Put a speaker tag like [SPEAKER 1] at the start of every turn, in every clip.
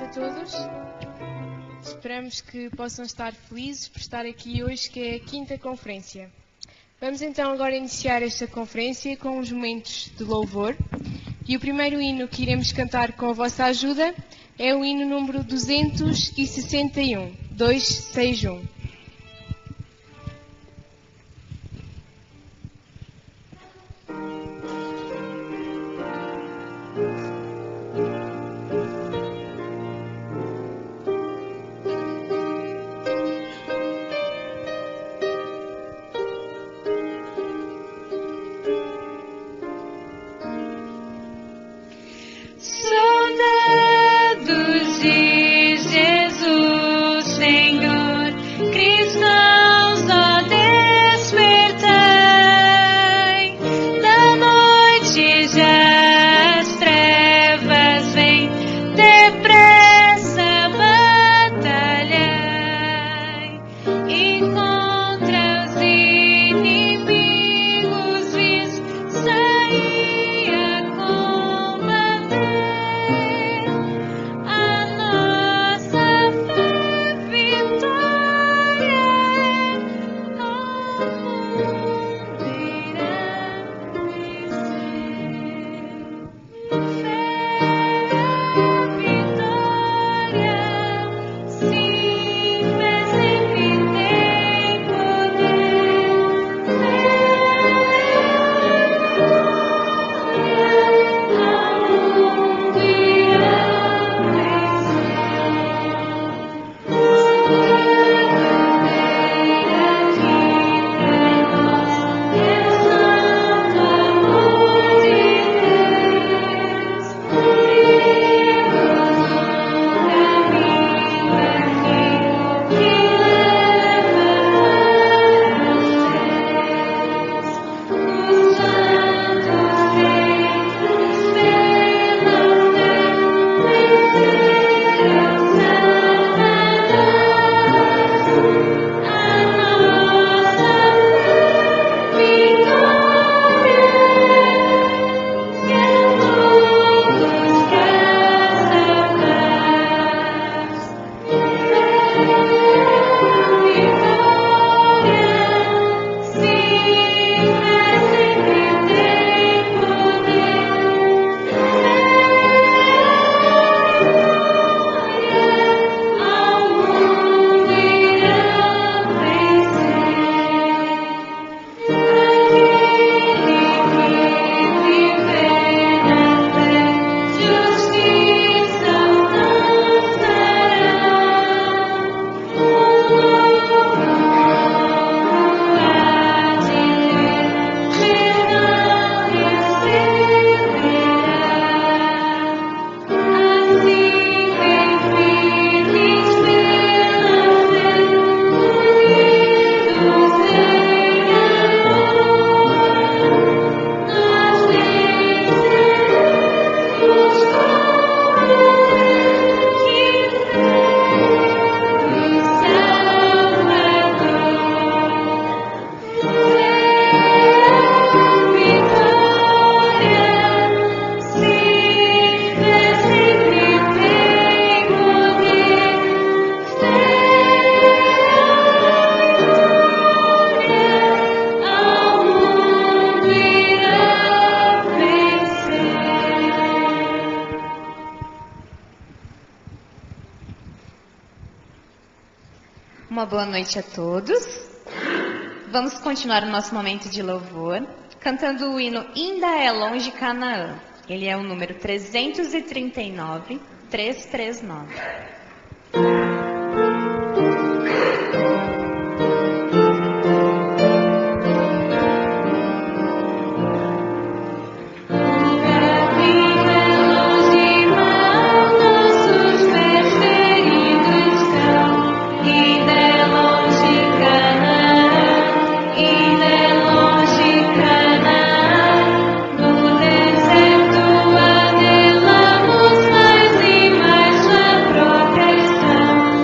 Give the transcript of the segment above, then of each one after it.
[SPEAKER 1] noite a todos. Esperamos que possam estar felizes por estar aqui hoje, que é a quinta conferência. Vamos então agora iniciar esta conferência com uns momentos de louvor. E o primeiro hino que iremos cantar com a vossa ajuda é o hino número 261, 261.
[SPEAKER 2] Uma boa noite a todos. Vamos continuar o nosso momento de louvor, cantando o hino Ainda é Longe Canaã. Ele é o número 339, 339.
[SPEAKER 3] Deserto anelamos mais e mais sua proteção.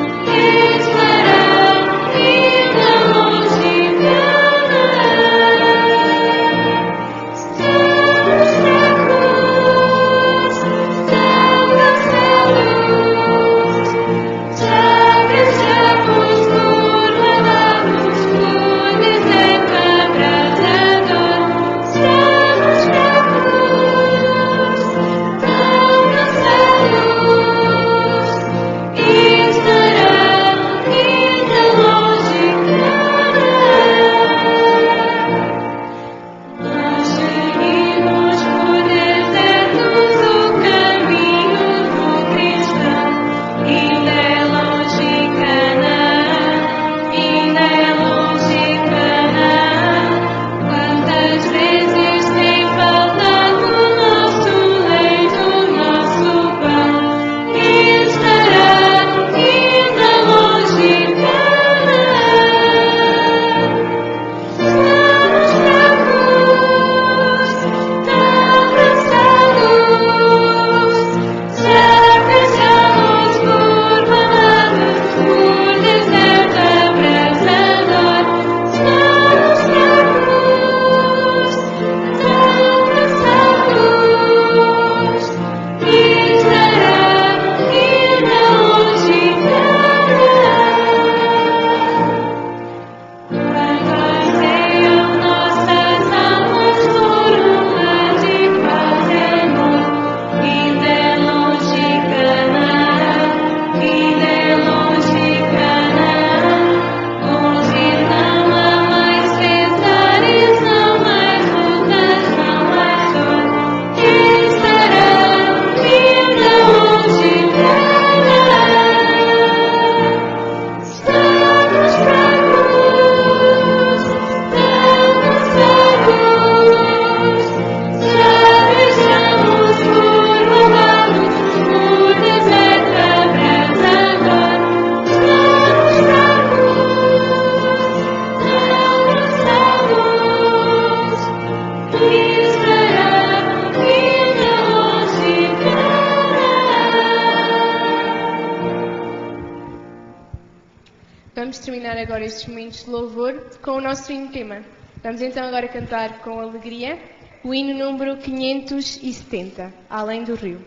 [SPEAKER 1] vamos terminar agora estes momentos de louvor com o nosso hino tema. Vamos então agora cantar com alegria o hino número 570, Além do Rio.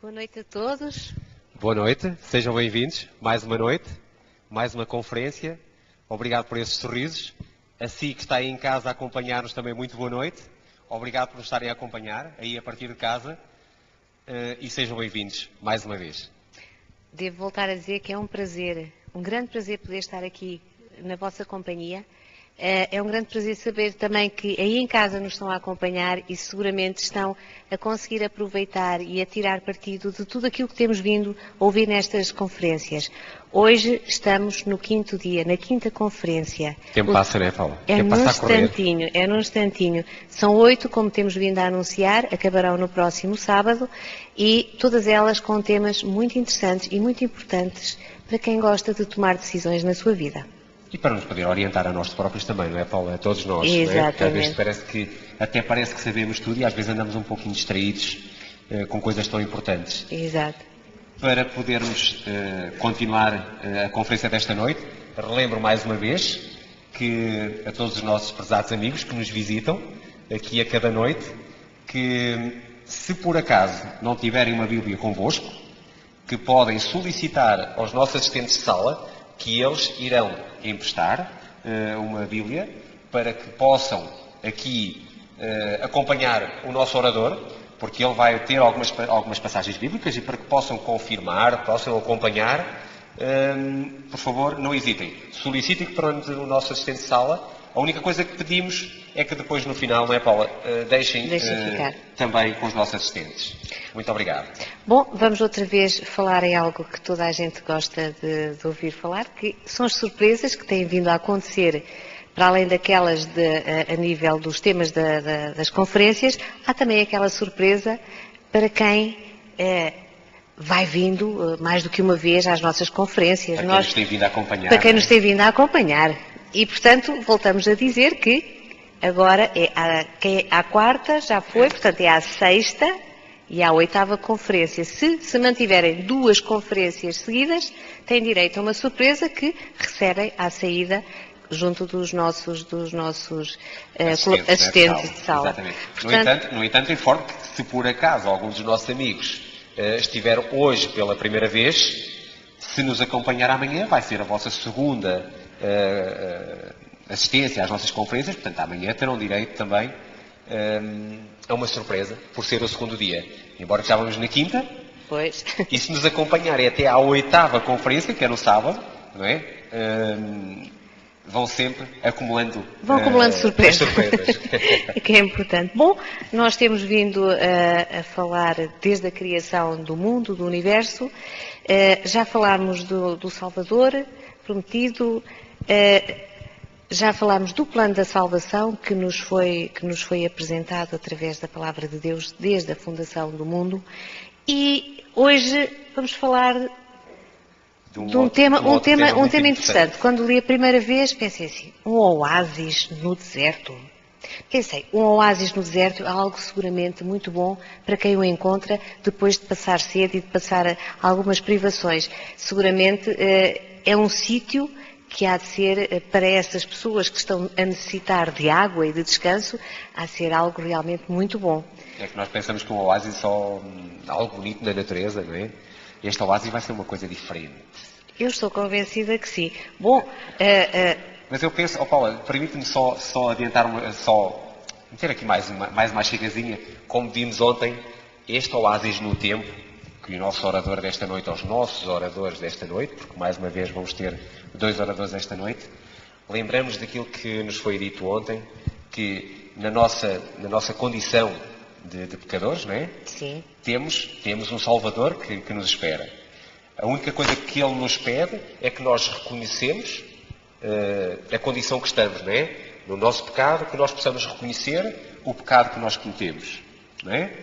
[SPEAKER 3] Boa noite a todos.
[SPEAKER 4] Boa noite, sejam bem-vindos. Mais uma noite, mais uma conferência. Obrigado por esses sorrisos. A si que está aí em casa a acompanhar-nos também, muito boa noite. Obrigado por nos estarem a acompanhar, aí a partir de casa. E sejam bem-vindos, mais uma vez.
[SPEAKER 3] Devo voltar a dizer que é um prazer, um grande prazer poder estar aqui na vossa companhia. É um grande prazer saber também que aí em casa nos estão a acompanhar e seguramente estão a conseguir aproveitar e a tirar partido de tudo aquilo que temos vindo a ouvir nestas conferências. Hoje estamos no 5º dia, na 5ª conferência.
[SPEAKER 4] O tempo passa, não é, Paula?
[SPEAKER 3] É num instantinho. São 8, como temos vindo a anunciar, acabarão no próximo sábado e todas elas com temas muito interessantes e muito importantes para quem gosta de tomar decisões na sua vida.
[SPEAKER 4] E para nos poder orientar a nós próprios também, não é, Paula? A todos nós.
[SPEAKER 3] Exatamente.
[SPEAKER 4] Não é? Às vezes até parece que sabemos tudo e às vezes andamos um pouquinho distraídos com coisas tão importantes.
[SPEAKER 3] Exato.
[SPEAKER 4] Para podermos continuar a conferência desta noite, relembro mais uma vez que a todos os nossos prezados amigos que nos visitam aqui a cada noite, que se por acaso não tiverem uma Bíblia convosco, que podem solicitar aos nossos assistentes de sala que eles irão emprestar uma Bíblia para que possam aqui acompanhar o nosso orador, porque ele vai ter algumas passagens bíblicas e para que possam confirmar, possam acompanhar, por favor, não hesitem. Solicitem para o nosso assistente de sala. A única coisa que pedimos é que depois, no final, não é, Paula, deixem ficar também com os nossos assistentes. Muito obrigado.
[SPEAKER 3] Bom, vamos outra vez falar em algo que toda a gente gosta de ouvir falar, que são as surpresas que têm vindo a acontecer, para além daquelas a nível dos temas das conferências, há também aquela surpresa para quem vai vindo mais do que uma vez às nossas conferências.
[SPEAKER 4] Para quem nos tem vindo a acompanhar.
[SPEAKER 3] Para quem nos tem vindo a acompanhar. E, portanto, voltamos a dizer que agora é à quarta, já foi, portanto é à 6ª e à 8ª conferência. Se mantiverem 2 conferências seguidas, têm direito a uma surpresa que recebem à saída junto dos nossos assistentes de sala.
[SPEAKER 4] Exatamente. Portanto, no entanto, informo que se por acaso algum dos nossos amigos estiver hoje pela primeira vez, se nos acompanhar amanhã, vai ser a vossa segunda assistência às nossas conferências, portanto amanhã terão direito também a uma surpresa, por ser o segundo dia. Embora já vamos na 5ª,
[SPEAKER 3] pois.
[SPEAKER 4] E se nos acompanharem até à 8ª conferência, que é no sábado, não é? Vão sempre acumulando
[SPEAKER 3] surpresas. Que é importante. Bom, nós temos vindo a falar desde a criação do mundo, do universo, já falámos do Salvador prometido, já falámos do plano da salvação que nos foi apresentado através da palavra de Deus desde a fundação do mundo e hoje vamos falar de um tema interessante. Quando li a primeira vez pensei assim, um oásis no deserto. Pensei, um oásis no deserto é algo seguramente muito bom para quem o encontra depois de passar sede e de passar algumas privações. Seguramente é um sítio que há de ser, para essas pessoas que estão a necessitar de água e de descanso, há de ser algo realmente muito bom.
[SPEAKER 4] É que nós pensamos que um oásis é só algo bonito na natureza, não é? Este oásis vai ser uma coisa diferente.
[SPEAKER 3] Eu estou convencida que sim. Bom,
[SPEAKER 4] mas eu penso, Paula, permite-me só adiantar, meter aqui mais uma chegazinha, como vimos ontem, este oásis no tempo, que o nosso orador desta noite, aos nossos oradores desta noite, porque mais uma vez vamos ter 2 oradores esta noite, lembramos daquilo que nos foi dito ontem, que na nossa condição de pecadores, não é?
[SPEAKER 3] Sim.
[SPEAKER 4] Temos um Salvador que nos espera. A única coisa que Ele nos pede é que nós reconhecemos a condição que estamos, não é? No nosso pecado, que nós possamos reconhecer o pecado que nós cometemos, não é?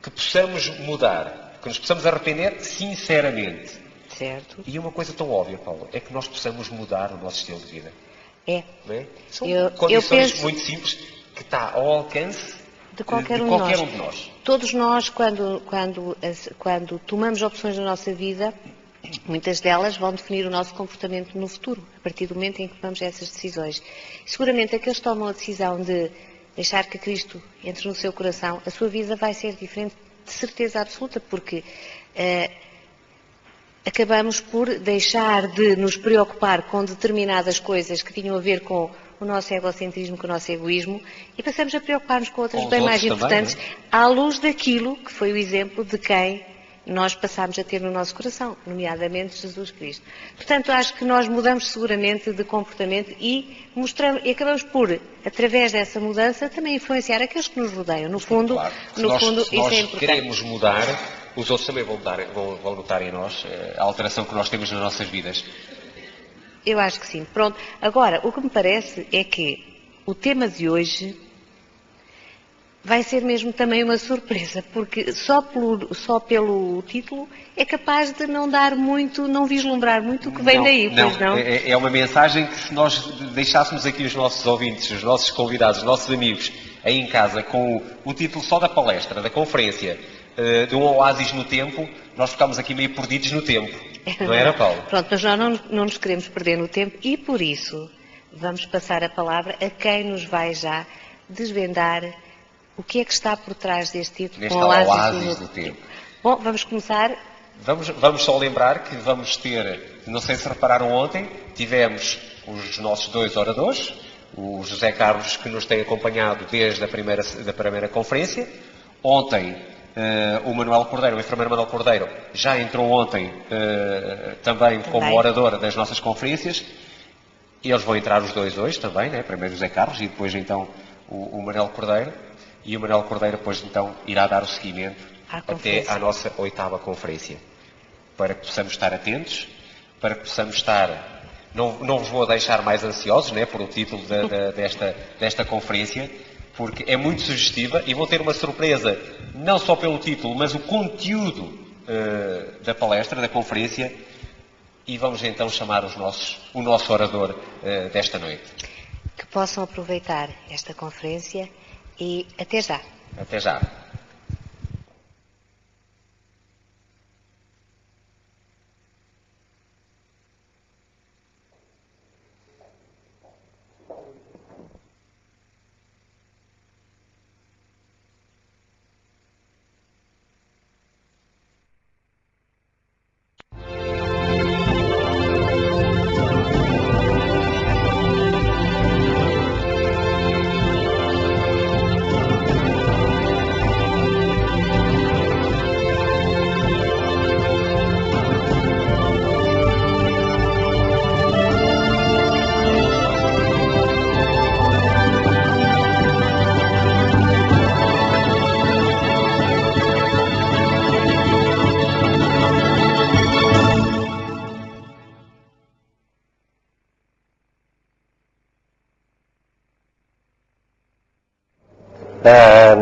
[SPEAKER 4] Que possamos mudar, que nos possamos arrepender sinceramente.
[SPEAKER 3] Certo.
[SPEAKER 4] E uma coisa tão óbvia, Paulo, é que nós possamos mudar o nosso estilo de vida.
[SPEAKER 3] Não
[SPEAKER 4] é? São condições muito simples que está ao alcance de qualquer um de nós.
[SPEAKER 3] Todos nós, quando tomamos opções na nossa vida, muitas delas vão definir o nosso comportamento no futuro, a partir do momento em que tomamos essas decisões. Seguramente aqueles que tomam a decisão de deixar que Cristo entre no seu coração, a sua vida vai ser diferente, de certeza absoluta, porque acabamos por deixar de nos preocupar com determinadas coisas que tinham a ver com o nosso egocentrismo, com o nosso egoísmo, e passamos a preocupar-nos com outras
[SPEAKER 4] Com os
[SPEAKER 3] bem mais
[SPEAKER 4] outros também,
[SPEAKER 3] importantes, à luz daquilo que foi o exemplo de quem nós passámos a ter no nosso coração, nomeadamente Jesus Cristo. Portanto, acho que nós mudamos seguramente de comportamento e acabamos por, através dessa mudança, também influenciar aqueles que nos rodeiam. No fundo,
[SPEAKER 4] claro.
[SPEAKER 3] se
[SPEAKER 4] nós
[SPEAKER 3] isso é importante.
[SPEAKER 4] queremos mudar, os outros também vão notar em nós a alteração que nós temos nas nossas vidas.
[SPEAKER 3] Eu acho que sim. Pronto. Agora, o que me parece é que o tema de hoje vai ser mesmo também uma surpresa, porque só pelo título é capaz de não dar muito, não vislumbrar muito o que vem daí, pois não?
[SPEAKER 4] É uma mensagem que, se nós deixássemos aqui os nossos ouvintes, os nossos convidados, os nossos amigos aí em casa com o título só da palestra, da conferência, de um oásis no tempo, nós ficámos aqui meio perdidos no tempo. Não era, Paulo?
[SPEAKER 3] Pronto, mas nós não nos queremos perder no tempo e por isso vamos passar a palavra a quem nos vai já desvendar o que é que está por trás deste título.
[SPEAKER 4] Neste oásis no tempo.
[SPEAKER 3] Bom, vamos começar.
[SPEAKER 4] Vamos só lembrar que vamos ter, não sei se repararam ontem, tivemos os nossos dois oradores, o José Carlos, que nos tem acompanhado desde a primeira conferência. Ontem, o Manuel Cordeiro, o enfermeiro Manuel Cordeiro, já entrou ontem também como orador das nossas conferências. E eles vão entrar os dois hoje também, né? Primeiro o José Carlos e depois então o Manuel Cordeiro. E o Manuel Cordeiro depois então irá dar o seguimento até à nossa 8ª conferência. Para que possamos estar atentos, para que possamos estar... Não vos vou deixar mais ansiosos, né, por o título desta conferência, porque é muito sugestiva e vão ter uma surpresa, não só pelo título, mas o conteúdo da palestra, da conferência, e vamos então chamar o nosso orador desta noite.
[SPEAKER 3] Que possam aproveitar esta conferência e até já.
[SPEAKER 4] Até já.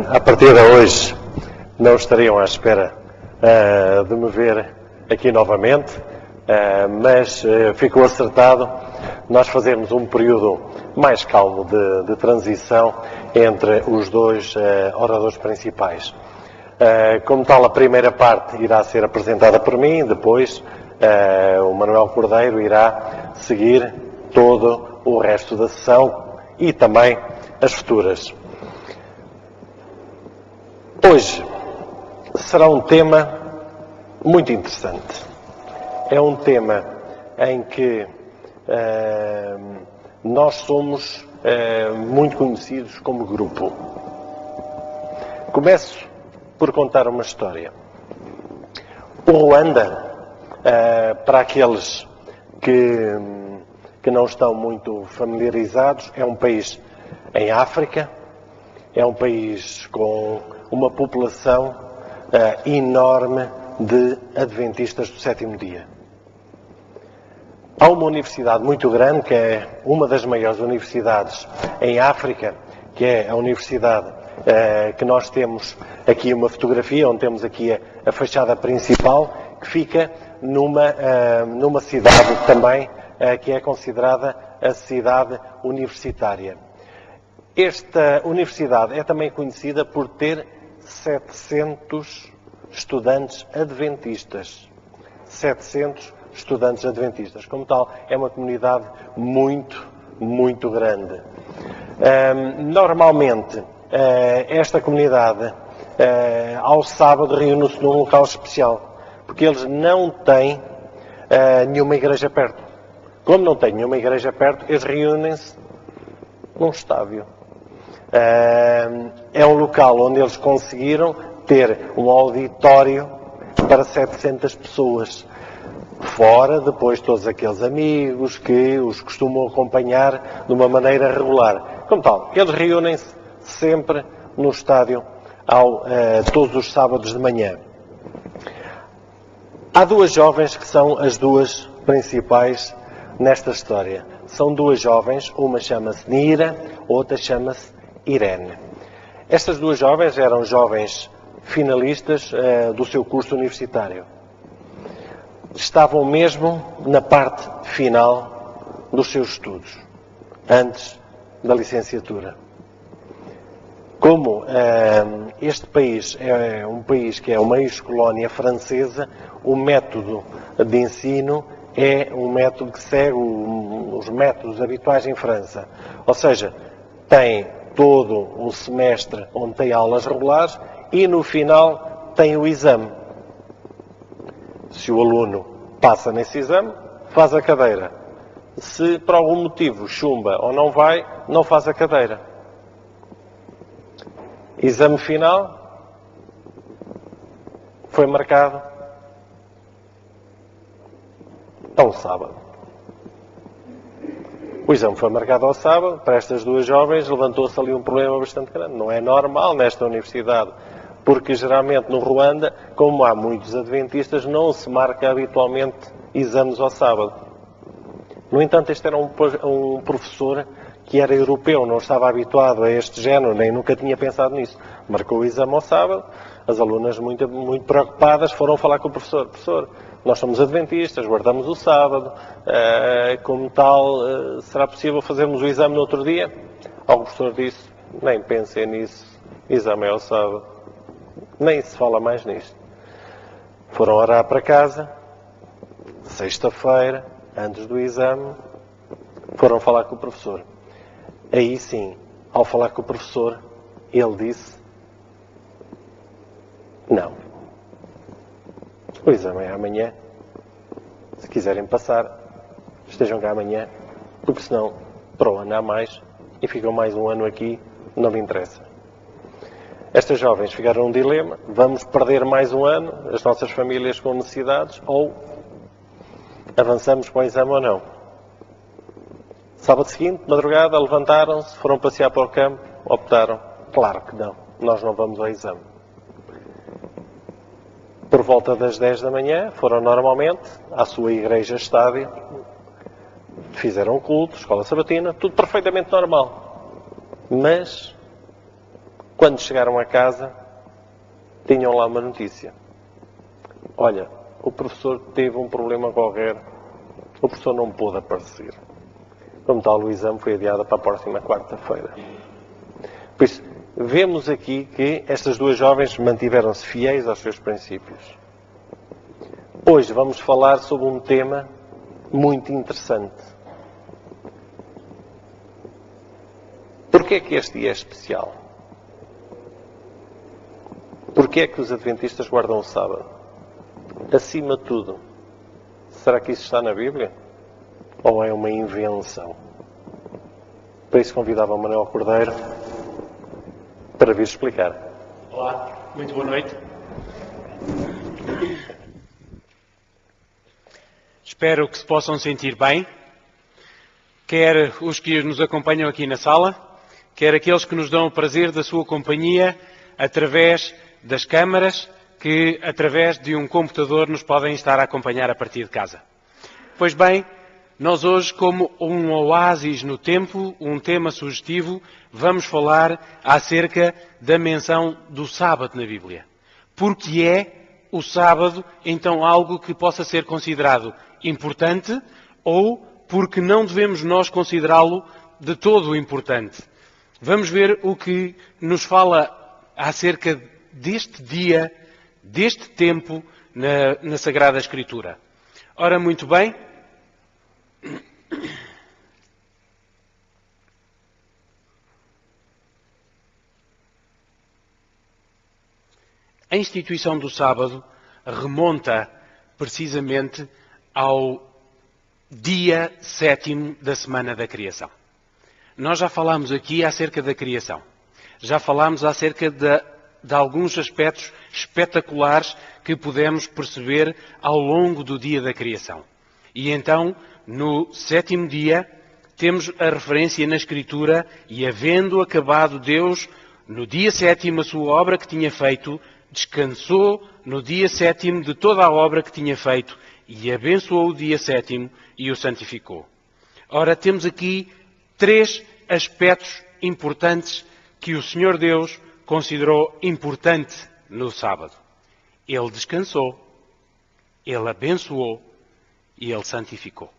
[SPEAKER 5] A partir de hoje não estariam à espera de me ver aqui novamente, mas ficou acertado nós fazermos um período mais calmo de transição entre os dois oradores principais. Como tal, a primeira parte irá ser apresentada por mim, depois o Manuel Cordeiro irá seguir todo o resto da sessão e também as futuras. Hoje será um tema muito interessante. É um tema em que nós somos muito conhecidos como grupo. Começo por contar uma história. O Ruanda, para aqueles que não estão muito familiarizados, é um país em África, é um país com uma população enorme de adventistas do sétimo dia. Há uma universidade muito grande, que é uma das maiores universidades em África, que é a universidade que nós temos aqui uma fotografia, onde temos aqui a fachada principal, que fica numa cidade também que é considerada a cidade universitária. Esta universidade é também conhecida por ter 700 estudantes adventistas. 700 estudantes adventistas. Como tal, é uma comunidade muito, muito grande. Normalmente, esta comunidade, ao sábado, reúne-se num local especial, porque eles não têm nenhuma igreja perto. Como não têm nenhuma igreja perto, eles reúnem-se num estádio. É um local onde eles conseguiram ter um auditório para 700 pessoas. Fora, depois, todos aqueles amigos que os costumam acompanhar de uma maneira regular. Como tal, eles reúnem-se sempre no estádio todos os sábados de manhã. Há duas jovens que são as duas principais nesta história. São duas jovens, uma chama-se Nira, outra chama-se Irene. Estas duas jovens eram jovens finalistas do seu curso universitário. Estavam mesmo na parte final dos seus estudos, antes da licenciatura. Como este país é um país que é uma ex-colónia francesa, o método de ensino é um método que segue os métodos habituais em França. Ou seja, tem todo um semestre onde tem aulas regulares e no final tem o exame. Se o aluno passa nesse exame, faz a cadeira. Se por algum motivo chumba ou não vai, não faz a cadeira. Exame final foi marcado a um sábado. O exame foi marcado ao sábado. Para estas duas jovens levantou-se ali um problema bastante grande. Não é normal nesta universidade, porque geralmente no Ruanda, como há muitos adventistas, não se marca habitualmente exames ao sábado. No entanto, este era um professor que era europeu, não estava habituado a este género, nem nunca tinha pensado nisso. Marcou o exame ao sábado, as alunas muito preocupadas foram falar com o professor. Professor, nós somos adventistas, guardamos o sábado, como tal, será possível fazermos o exame no outro dia? O professor disse, nem pensei nisso, exame é ao sábado. Nem se fala mais nisto. Foram orar para casa, sexta-feira, antes do exame, foram falar com o professor. Aí sim, ao falar com o professor, ele disse, não. O exame é amanhã. Se quiserem passar, estejam cá amanhã, porque senão, para o ano há mais, e ficam mais um ano aqui, não me interessa. Estas jovens ficaram num dilema, vamos perder mais um ano, as nossas famílias com necessidades, ou avançamos para o exame ou não. Sábado seguinte, madrugada, levantaram-se, foram passear para o campo, optaram, claro que não, nós não vamos ao exame. Por volta das 10 da manhã, foram normalmente à sua igreja-estádio, fizeram culto, escola sabatina, tudo perfeitamente normal. Mas, quando chegaram a casa, tinham lá uma notícia. Olha, o professor teve um problema qualquer, o professor não pôde aparecer. Como tal, o exame foi adiado para a próxima quarta-feira. Por isso, vemos aqui que estas duas jovens mantiveram-se fiéis aos seus princípios. Hoje vamos falar sobre um tema muito interessante. Porquê é que este dia é especial? Porquê é que os adventistas guardam o sábado? Acima de tudo, será que isso está na Bíblia? Ou é uma invenção? Para isso convidava o Manuel Cordeiro para vir explicar.
[SPEAKER 6] Olá, muito boa noite. Espero que se possam sentir bem, quer os que nos acompanham aqui na sala, quer aqueles que nos dão o prazer da sua companhia através das câmaras que, através de um computador, nos podem estar a acompanhar a partir de casa. Pois bem, nós hoje, como um oásis no tempo, um tema sugestivo, vamos falar acerca da menção do sábado na Bíblia. Porque é o sábado, então, algo que possa ser considerado importante ou porque não devemos nós considerá-lo de todo importante. Vamos ver o que nos fala acerca deste dia, deste tempo na Sagrada Escritura. Ora, muito bem. A instituição do sábado remonta precisamente ao dia 7º da semana da criação. nós já falámos aqui acerca da criação. Já falámos acerca de alguns aspectos espetaculares que pudemos perceber ao longo do dia da criação. E então, no 7º dia, temos a referência na Escritura, e havendo acabado Deus, no dia 7º, a sua obra que tinha feito, descansou no dia 7º de toda a obra que tinha feito, e abençoou o dia 7º e o santificou. Ora, temos aqui 3 aspectos importantes que o Senhor Deus considerou importante no sábado. Ele descansou, Ele abençoou e Ele santificou.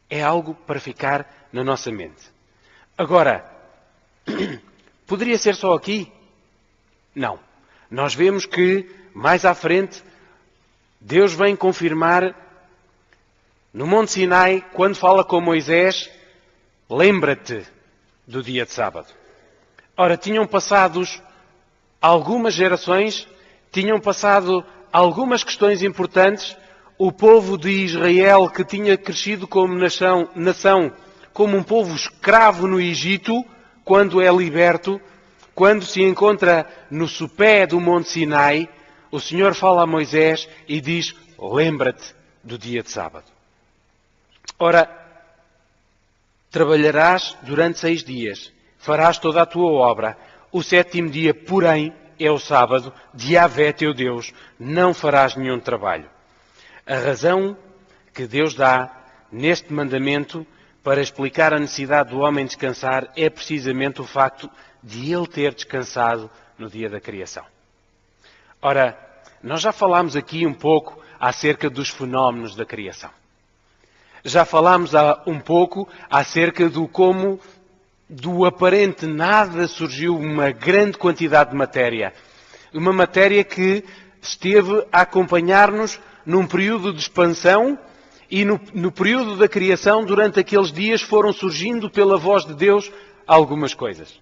[SPEAKER 6] É algo para ficar na nossa mente. Agora, poderia ser só aqui? Não. Nós vemos que, mais à frente, Deus vem confirmar no Monte Sinai, quando fala com Moisés, lembra-te do dia de sábado. Ora, tinham passado algumas gerações, tinham passado algumas questões importantes. O povo de Israel, que tinha crescido como nação, como um povo escravo no Egito, quando é liberto, quando se encontra no sopé do Monte Sinai, o Senhor fala a Moisés e diz, lembra-te do dia de sábado. Ora, trabalharás durante 6 dias, farás toda a tua obra. O 7º dia, porém, é o sábado de Yahvé teu Deus, não farás nenhum trabalho. A razão que Deus dá neste mandamento para explicar a necessidade do homem descansar é precisamente o facto de ele ter descansado no dia da criação. Ora, nós já falámos aqui um pouco acerca dos fenómenos da criação. Já falámos um pouco acerca do como do aparente nada surgiu uma grande quantidade de matéria. Uma matéria que esteve a acompanhar-nos num período de expansão e no período da criação, durante aqueles dias, foram surgindo pela voz de Deus algumas coisas.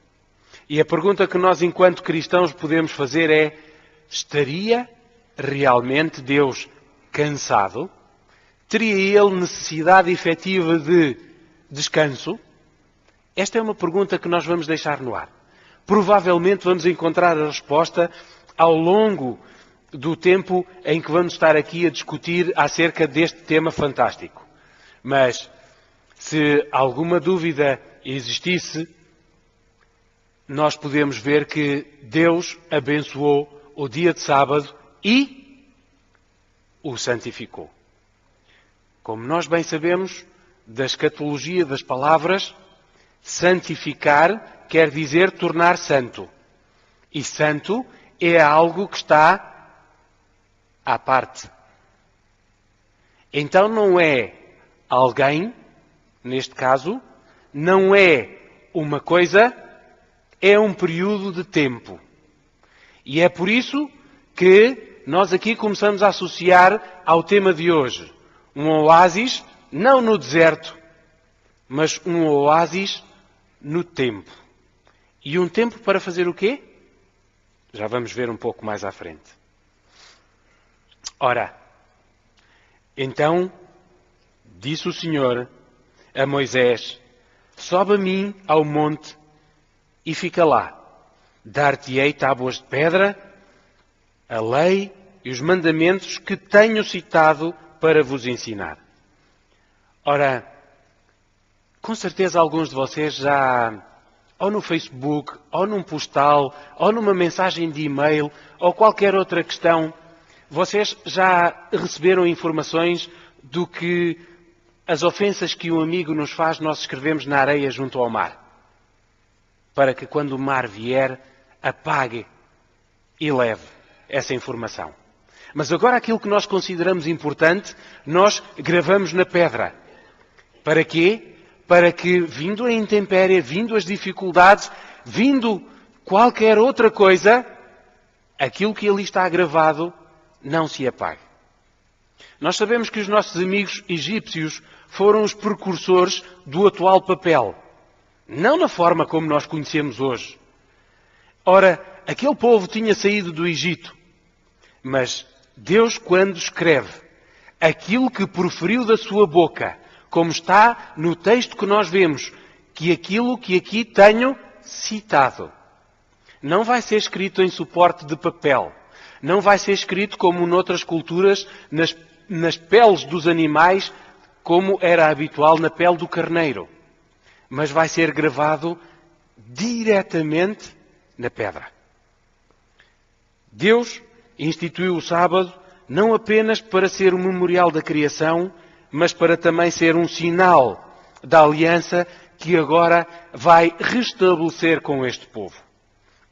[SPEAKER 6] E a pergunta que nós, enquanto cristãos, podemos fazer é, estaria realmente Deus cansado? Teria Ele necessidade efetiva de descanso? Esta é uma pergunta que nós vamos deixar no ar. Provavelmente vamos encontrar a resposta ao longo do tempo em que vamos estar aqui a discutir acerca deste tema fantástico. Mas, se alguma dúvida existisse, nós podemos ver que Deus abençoou o dia de sábado e o santificou. Como nós bem sabemos, da escatologia das palavras, santificar quer dizer tornar santo. E santo é algo que está à parte. Então não é alguém, neste caso, não é uma coisa, é um período de tempo. E é por isso que nós aqui começamos a associar ao tema de hoje um oásis, não no deserto, mas um oásis no tempo. E um tempo para fazer o quê? Já vamos ver um pouco mais à frente. Ora, então, disse o Senhor a Moisés, sobe a mim ao monte e fica lá. Dar-te-ei tábuas de pedra, a lei e os mandamentos que tenho citado para vos ensinar. Ora, com certeza alguns de vocês já, ou no Facebook, ou num postal, ou numa mensagem de e-mail, ou qualquer outra questão, vocês já receberam informações do que as ofensas que um amigo nos faz, nós escrevemos na areia junto ao mar. Para que quando o mar vier, apague e leve essa informação. Mas agora aquilo que nós consideramos importante, nós gravamos na pedra. Para quê? Para que, vindo a intempérie, vindo as dificuldades, vindo qualquer outra coisa, aquilo que ali está gravado não se apague. Nós sabemos que os nossos amigos egípcios foram os precursores do atual papel. Não na forma como nós conhecemos hoje. Ora, aquele povo tinha saído do Egito. Mas Deus, quando escreve aquilo que proferiu da sua boca, como está no texto que nós vemos, que aquilo que aqui tenho citado. Não vai ser escrito em suporte de papel. Não vai ser escrito como noutras culturas, nas peles dos animais, como era habitual na pele do carneiro. Mas vai ser gravado diretamente na pedra. Deus instituiu o sábado não apenas para ser um memorial da criação, mas para também ser um sinal da aliança que agora vai restabelecer com este povo.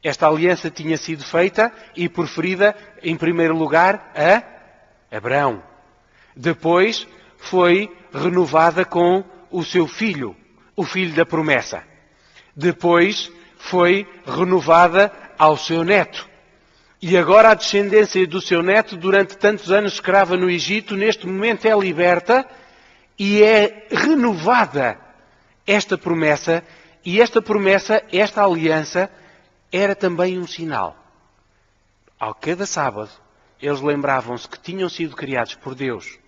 [SPEAKER 6] Esta aliança tinha sido feita e proferida, em primeiro lugar, a Abraão. Depois foi renovada com o seu filho, o filho da promessa. Depois foi renovada ao seu neto. E agora a descendência do seu neto, durante tantos anos escrava no Egito, neste momento é liberta e é renovada esta promessa. E esta promessa, esta aliança, era também um sinal. Ao cada sábado, eles lembravam-se que tinham sido criados por Deus.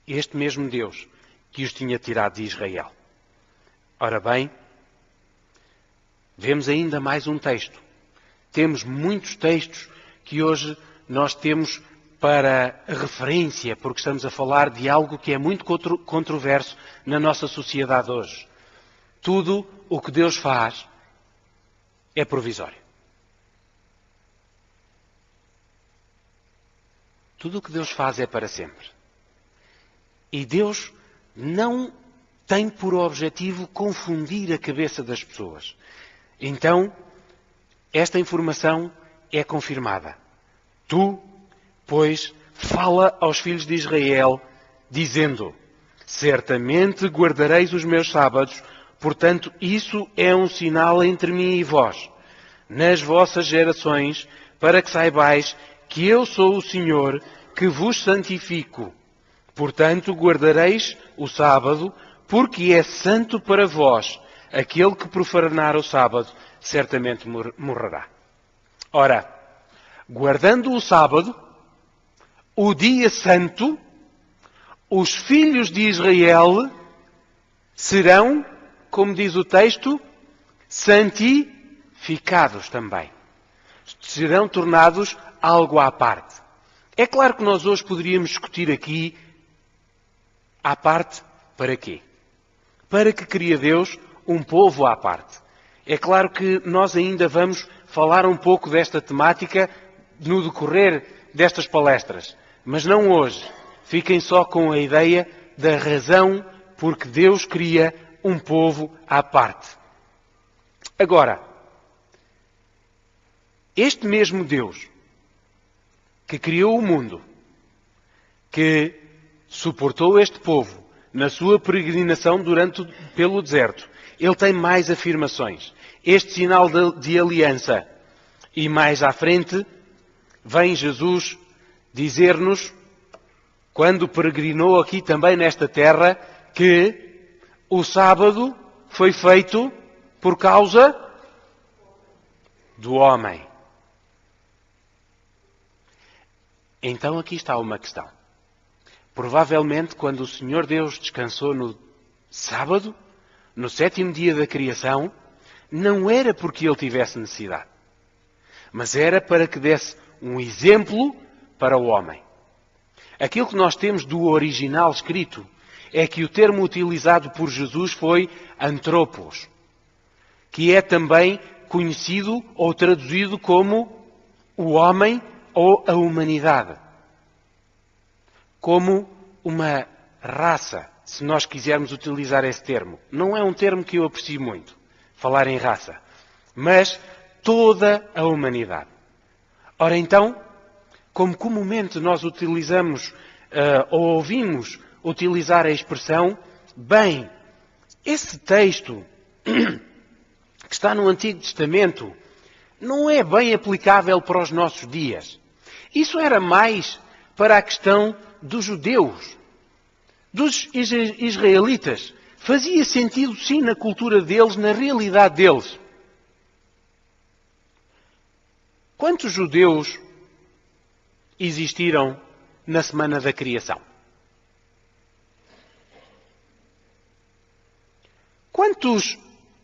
[SPEAKER 6] Este mesmo Deus que os tinha tirado de Israel. Ora bem, vemos ainda mais um texto. Temos muitos textos que hoje nós temos para referência, porque estamos a falar de algo que é muito controverso na nossa sociedade hoje. Tudo o que Deus faz é provisório. Tudo o que Deus faz é para sempre. E Deus não tem por objetivo confundir a cabeça das pessoas. Então, esta informação é confirmada. Tu, pois, fala aos filhos de Israel, dizendo: certamente guardareis os meus sábados, portanto, isso é um sinal entre mim e vós, nas vossas gerações, para que saibais que eu sou o Senhor, que vos santifico. Portanto, guardareis o sábado, porque é santo para vós. Aquele que profanar o sábado, certamente morrerá. Ora, guardando o sábado, o dia santo, os filhos de Israel serão, como diz o texto, santificados também. Serão tornados algo à parte. É claro que nós hoje poderíamos discutir aqui, à parte, para quê? Para que queria Deus um povo à parte? É claro que nós ainda vamos falar um pouco desta temática no decorrer destas palestras, mas não hoje. Fiquem só com a ideia da razão por que Deus cria um povo à parte. Agora, este mesmo Deus que criou o mundo, que suportou este povo na sua peregrinação pelo deserto, ele tem mais afirmações. Este sinal de aliança. E mais à frente, vem Jesus dizer-nos, quando peregrinou aqui também nesta terra, que o sábado foi feito por causa do homem. Então aqui está uma questão. Provavelmente, quando o Senhor Deus descansou no sábado, no 7º dia da criação, não era porque ele tivesse necessidade, mas era para que desse um exemplo para o homem. Aquilo que nós temos do original escrito é que o termo utilizado por Jesus foi antropos, que é também conhecido ou traduzido como o homem ou a humanidade, como uma raça, se nós quisermos utilizar esse termo. Não é um termo que eu aprecio muito, falar em raça, mas toda a humanidade. Ora então, como comumente nós utilizamos ou ouvimos utilizar a expressão, bem, esse texto que está no Antigo Testamento não é bem aplicável para os nossos dias. Isso era mais para a questão dos judeus, dos israelitas. Fazia sentido sim na cultura deles, na realidade deles. Quantos judeus existiram na semana da criação? quantos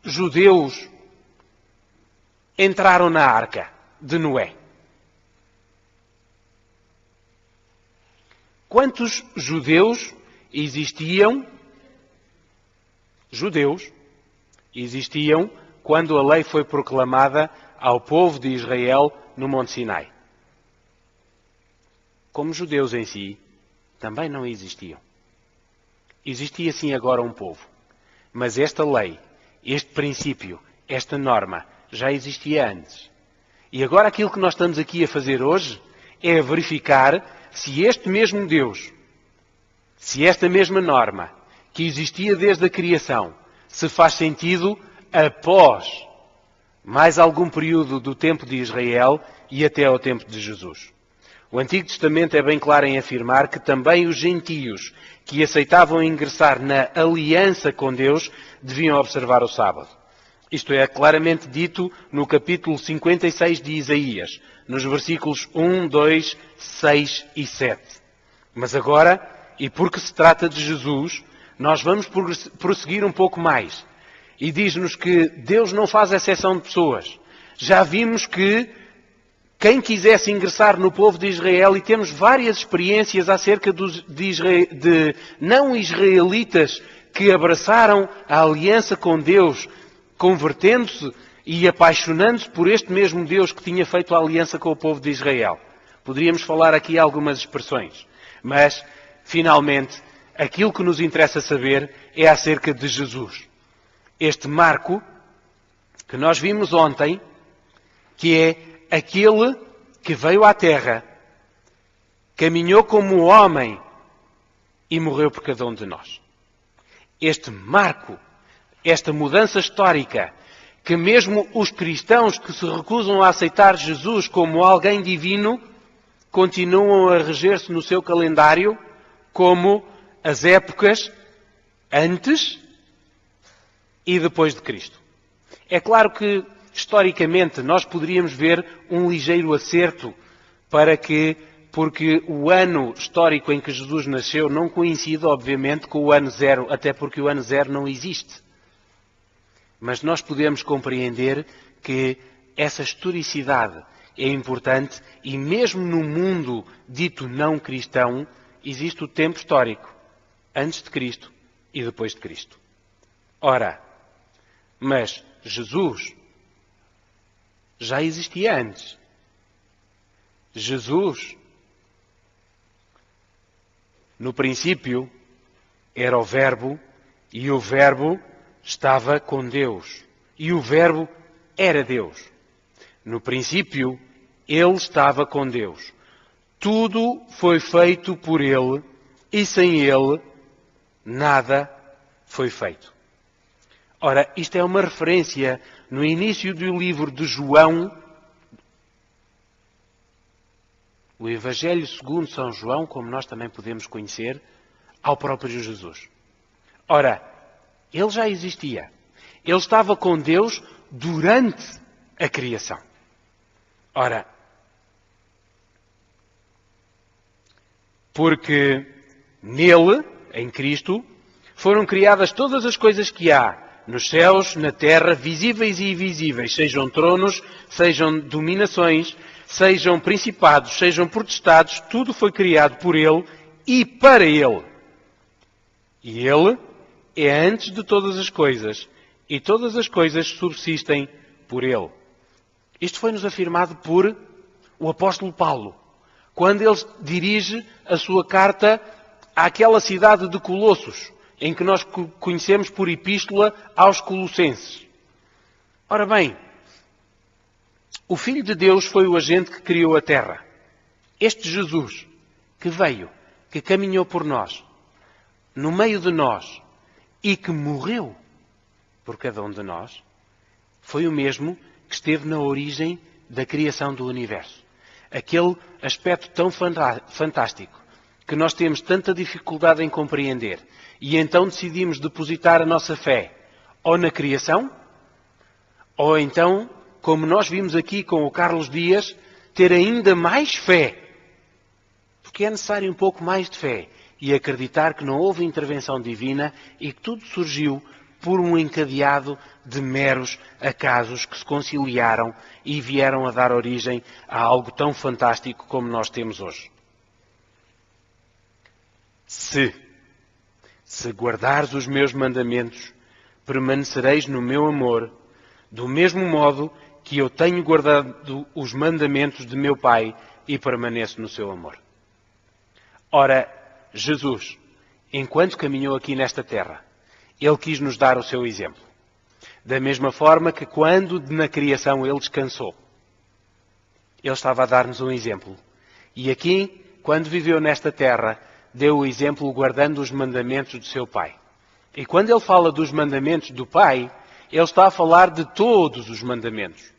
[SPEAKER 6] judeus entraram na arca de Noé? Quantos judeus existiam quando a lei foi proclamada ao povo de Israel no Monte Sinai? Como judeus em si, também não existiam. Existia sim agora um povo. Mas esta lei, este princípio, esta norma, já existia antes. E agora aquilo que nós estamos aqui a fazer hoje é verificar se este mesmo Deus, se esta mesma norma, que existia desde a criação, se faz sentido após mais algum período do tempo de Israel e até ao tempo de Jesus. O Antigo Testamento é bem claro em afirmar que também os gentios que aceitavam ingressar na aliança com Deus deviam observar o sábado. Isto é claramente dito no capítulo 56 de Isaías, nos versículos 1, 2, 6 e 7. Mas agora, e porque se trata de Jesus, nós vamos prosseguir um pouco mais. E diz-nos que Deus não faz exceção de pessoas. Já vimos que quem quisesse ingressar no povo de Israel, e temos várias experiências acerca de não-israelitas que abraçaram a aliança com Deus, convertendo-se e apaixonando-se por este mesmo Deus que tinha feito a aliança com o povo de Israel. Poderíamos falar aqui algumas expressões, mas, finalmente, aquilo que nos interessa saber é acerca de Jesus. Este marco que nós vimos ontem, que é aquele que veio à Terra, caminhou como homem e morreu por cada um de nós. Este marco, esta mudança histórica, que mesmo os cristãos que se recusam a aceitar Jesus como alguém divino, continuam a reger-se no seu calendário como as épocas antes e depois de Cristo. É claro que, historicamente, nós poderíamos ver um ligeiro acerto porque o ano histórico em que Jesus nasceu não coincide, obviamente, com o ano zero, até porque o ano zero não existe. Mas nós podemos compreender que essa historicidade é importante e mesmo no mundo dito não cristão, existe o tempo histórico, antes de Cristo e depois de Cristo. Ora, mas Jesus já existia antes. Jesus, no princípio, era o Verbo, e o Verbo estava com Deus. E o Verbo era Deus. No princípio, Ele estava com Deus. Tudo foi feito por Ele, e sem Ele, nada foi feito. Ora, isto é uma referência no início do livro de João, o Evangelho segundo São João, como nós também podemos conhecer, ao próprio Jesus. Ora, ele já existia. Ele estava com Deus durante a criação. Ora, porque nele, em Cristo, foram criadas todas as coisas que há, nos céus, na terra, visíveis e invisíveis, sejam tronos, sejam dominações, sejam principados, sejam potestades, tudo foi criado por Ele e para Ele. E Ele é antes de todas as coisas, e todas as coisas subsistem por Ele. Isto foi-nos afirmado por o apóstolo Paulo, quando ele dirige a sua carta àquela cidade de Colossos, em que nós conhecemos por epístola aos Colossenses. Ora bem, o Filho de Deus foi o agente que criou a terra. Este Jesus, que veio, que caminhou por nós, no meio de nós, e que morreu por cada um de nós, foi o mesmo que esteve na origem da criação do universo. Aquele aspecto tão fantástico, que nós temos tanta dificuldade em compreender, e então decidimos depositar a nossa fé ou na criação, ou então, como nós vimos aqui com o Carlos Dias, ter ainda mais fé. Porque é necessário um pouco mais de fé e acreditar que não houve intervenção divina e que tudo surgiu por um encadeado de meros acasos que se conciliaram e vieram a dar origem a algo tão fantástico como nós temos hoje. Se guardares os meus mandamentos, permanecereis no meu amor, do mesmo modo que eu tenho guardado os mandamentos de meu Pai e permaneço no seu amor. Ora, Jesus, enquanto caminhou aqui nesta terra, Ele quis nos dar o seu exemplo. Da mesma forma que quando na criação Ele descansou, Ele estava a dar-nos um exemplo. E aqui, quando viveu nesta terra, deu o exemplo guardando os mandamentos do seu Pai. E quando Ele fala dos mandamentos do Pai, Ele está a falar de todos os mandamentos.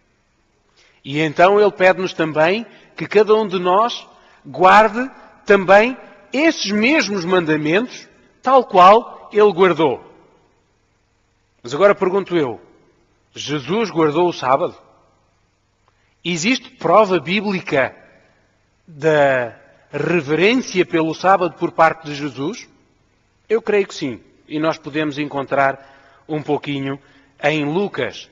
[SPEAKER 6] E então Ele pede-nos também que cada um de nós guarde também esses mesmos mandamentos, tal qual Ele guardou. Mas agora pergunto eu, Jesus guardou o sábado? Existe prova bíblica da reverência pelo sábado por parte de Jesus? Eu creio que sim. E nós podemos encontrar um pouquinho em Lucas,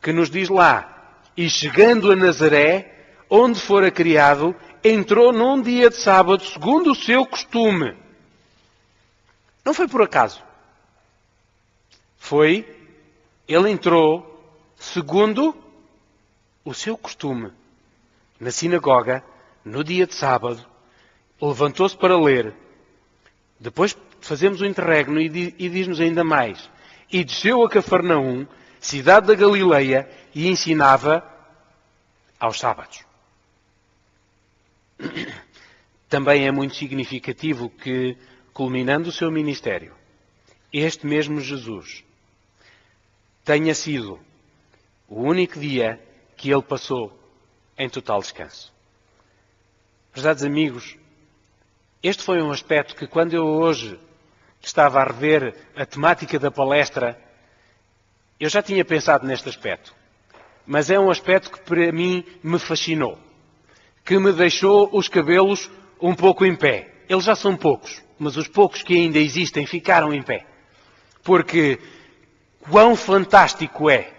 [SPEAKER 6] que nos diz lá, e chegando a Nazaré, onde fora criado, entrou num dia de sábado, segundo o seu costume. Não foi por acaso. Ele entrou segundo o seu costume. Na sinagoga, no dia de sábado, levantou-se para ler. Depois fazemos o interregno e diz-nos ainda mais. E desceu a Cafarnaum, cidade da Galileia, e ensinava aos sábados. Também é muito significativo que, culminando o seu ministério, este mesmo Jesus tenha sido o único dia que ele passou em total descanso. Prezados amigos, este foi um aspecto que quando eu hoje estava a rever a temática da palestra, eu já tinha pensado neste aspecto. Mas é um aspecto que para mim me fascinou, que me deixou os cabelos um pouco em pé. Eles já são poucos, mas os poucos que ainda existem ficaram em pé. Porque quão fantástico é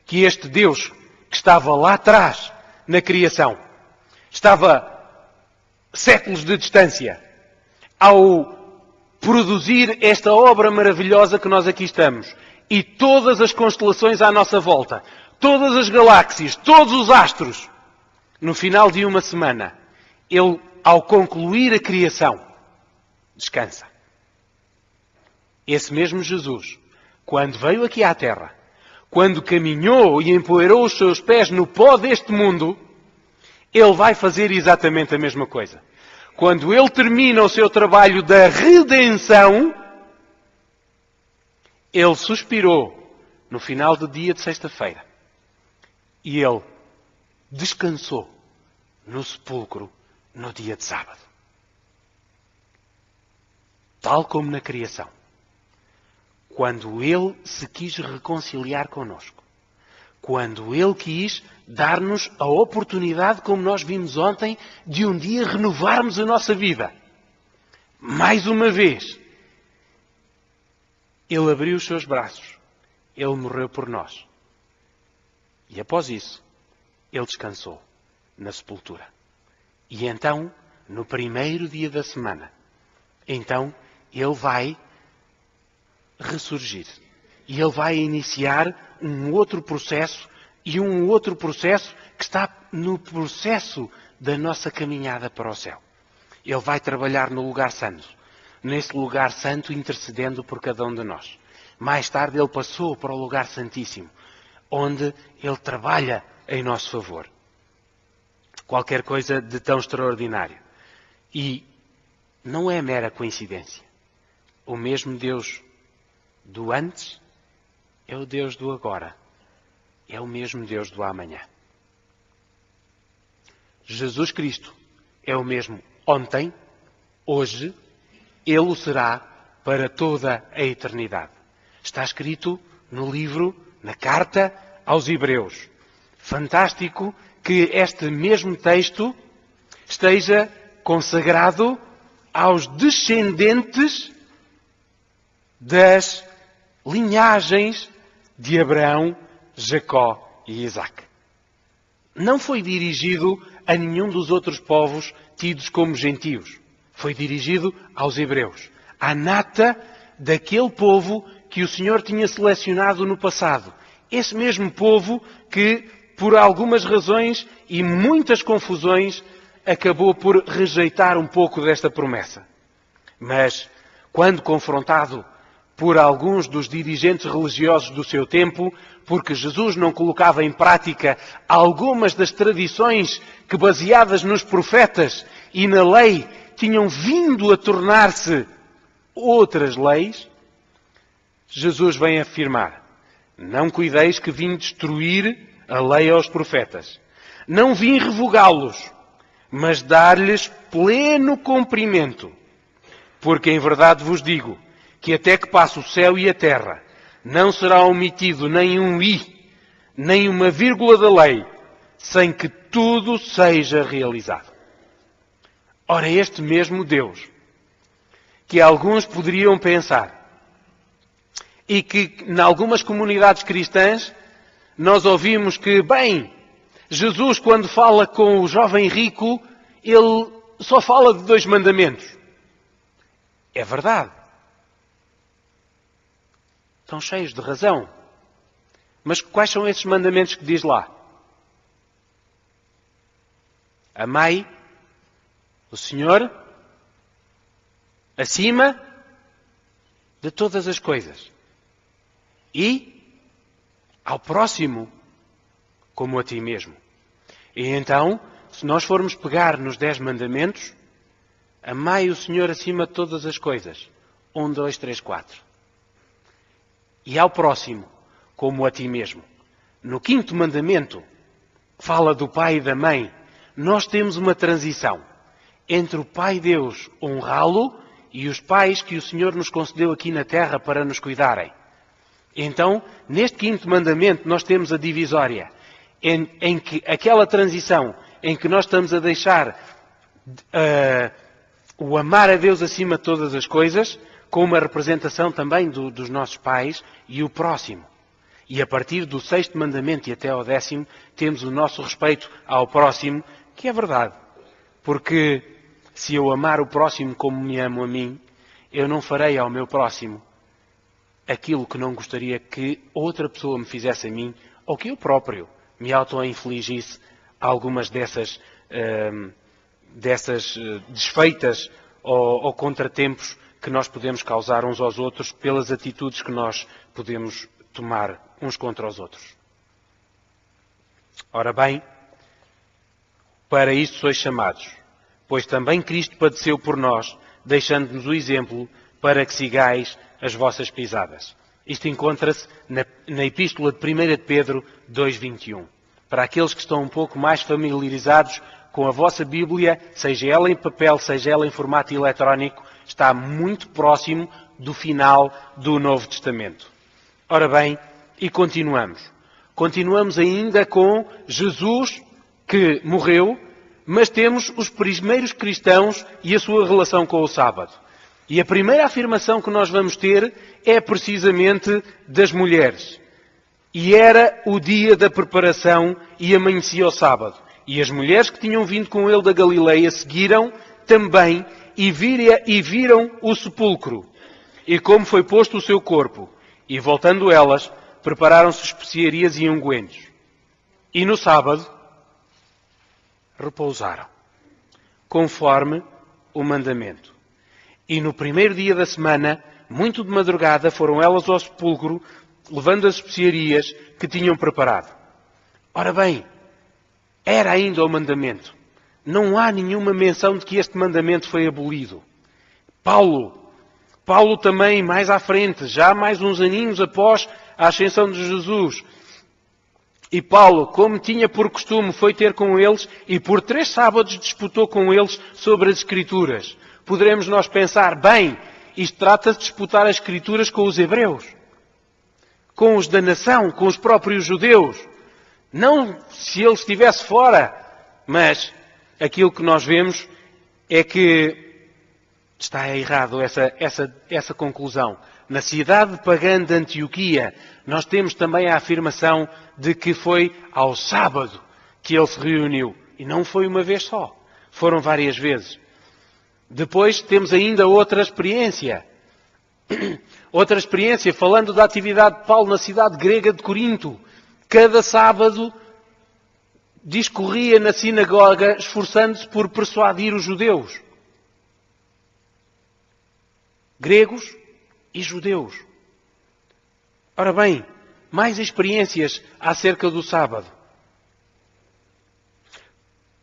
[SPEAKER 6] que este Deus que estava lá atrás na criação, estava séculos de distância, ao produzir esta obra maravilhosa que nós aqui estamos, e todas as constelações à nossa volta, todas as galáxias, todos os astros, no final de uma semana, Ele, ao concluir a criação, descansa. Esse mesmo Jesus, quando veio aqui à Terra, quando caminhou e empoeirou os seus pés no pó deste mundo, Ele vai fazer exatamente a mesma coisa. Quando Ele termina o seu trabalho da redenção, Ele suspirou no final do dia de sexta-feira. E Ele descansou no sepulcro no dia de sábado. Tal como na criação. Quando Ele se quis reconciliar connosco. Quando Ele quis dar-nos a oportunidade, como nós vimos ontem, de um dia renovarmos a nossa vida. Mais uma vez, Ele abriu os seus braços. Ele morreu por nós. E após isso, Ele descansou na sepultura. E então, no primeiro dia da semana, então Ele vai ressurgir. E Ele vai iniciar um outro processo, e um outro processo que está no processo da nossa caminhada para o céu. Ele vai trabalhar no lugar santo. Nesse lugar santo, intercedendo por cada um de nós. Mais tarde Ele passou para o lugar santíssimo, onde Ele trabalha em nosso favor. Qualquer coisa de tão extraordinário. E não é mera coincidência. O mesmo Deus do antes é o Deus do agora. É o mesmo Deus do amanhã. Jesus Cristo é o mesmo ontem, hoje, Ele o será para toda a eternidade. Está escrito no livro, na carta aos Hebreus. Fantástico que este mesmo texto esteja consagrado aos descendentes das linhagens de Abraão, Jacó e Isaac. Não foi dirigido a nenhum dos outros povos tidos como gentios. Foi dirigido aos hebreus, à nata daquele povo que o Senhor tinha selecionado no passado. Esse mesmo povo que, por algumas razões e muitas confusões, acabou por rejeitar um pouco desta promessa. Mas, quando confrontado por alguns dos dirigentes religiosos do seu tempo, porque Jesus não colocava em prática algumas das tradições que, baseadas nos profetas e na lei, tinham vindo a tornar-se outras leis, Jesus vem afirmar: não cuideis que vim destruir a lei aos profetas. Não vim revogá-los, mas dar-lhes pleno cumprimento. Porque em verdade vos digo que até que passe o céu e a terra, não será omitido nem um i, nem uma vírgula da lei, sem que tudo seja realizado. Ora, este mesmo Deus, que alguns poderiam pensar, e que em algumas comunidades cristãs nós ouvimos que, bem, Jesus quando fala com o jovem rico, ele só fala de 2 mandamentos. É verdade. Estão cheios de razão. Mas quais são esses mandamentos que diz lá? Amai o Senhor acima de todas as coisas. E ao próximo como a ti mesmo. E então, se nós formos pegar nos 10 mandamentos, amai o Senhor acima de todas as coisas. 1, 2, 3, 4. E ao próximo como a ti mesmo. No 5º mandamento, fala do pai e da mãe. Nós temos uma transição entre o Pai Deus honrá-lo e os pais que o Senhor nos concedeu aqui na terra para nos cuidarem. Então, neste 5º mandamento, nós temos a divisória, em que aquela transição em que nós estamos a deixar o amar a Deus acima de todas as coisas, com uma representação também dos nossos pais e o próximo. E a partir do 6º mandamento e até ao 10º, temos o nosso respeito ao próximo, que é verdade. Porque se eu amar o próximo como me amo a mim, eu não farei ao meu próximo aquilo que não gostaria que outra pessoa me fizesse a mim, ou que eu próprio me auto-infligisse algumas dessas desfeitas ou contratempos que nós podemos causar uns aos outros pelas atitudes que nós podemos tomar uns contra os outros. Ora bem, para isto sois chamados, pois também Cristo padeceu por nós, deixando-nos o exemplo para que sigais as vossas pisadas. Isto encontra-se na Epístola de 1 de Pedro 2,21. Para aqueles que estão um pouco mais familiarizados com a vossa Bíblia, seja ela em papel, seja ela em formato eletrónico, está muito próximo do final do Novo Testamento. Ora bem, e continuamos. Continuamos ainda com Jesus que morreu, mas temos os primeiros cristãos e a sua relação com o sábado. E a primeira afirmação que nós vamos ter é precisamente das mulheres. E era o dia da preparação e amanhecia o sábado. E as mulheres que tinham vindo com ele da Galileia seguiram também e viram o sepulcro. E como foi posto o seu corpo. E voltando elas, prepararam-se especiarias e ungüentos. E no sábado, repousaram, conforme o mandamento. E no primeiro dia da semana, muito de madrugada, foram elas ao sepulcro, levando as especiarias que tinham preparado. Ora bem, era ainda o mandamento. Não há nenhuma menção de que este mandamento foi abolido. Paulo também, mais à frente, já mais uns aninhos após a ascensão de Jesus. E Paulo, como tinha por costume, foi ter com eles e por 3 sábados disputou com eles sobre as Escrituras. Poderemos nós pensar, bem, isto trata-se de disputar as Escrituras com os hebreus, com os da nação, com os próprios judeus. Não se ele estivesse fora, mas aquilo que nós vemos é que está errado essa conclusão. na cidade pagã de Antioquia, nós temos também a afirmação de que foi ao sábado que ele se reuniu. E não foi uma vez só, foram várias vezes. Depois temos ainda outra experiência. Outra experiência, falando da atividade de Paulo na cidade grega de Corinto. Cada sábado discorria na sinagoga, esforçando-se por persuadir os judeus. Gregos e judeus. Ora bem, mais experiências acerca do sábado.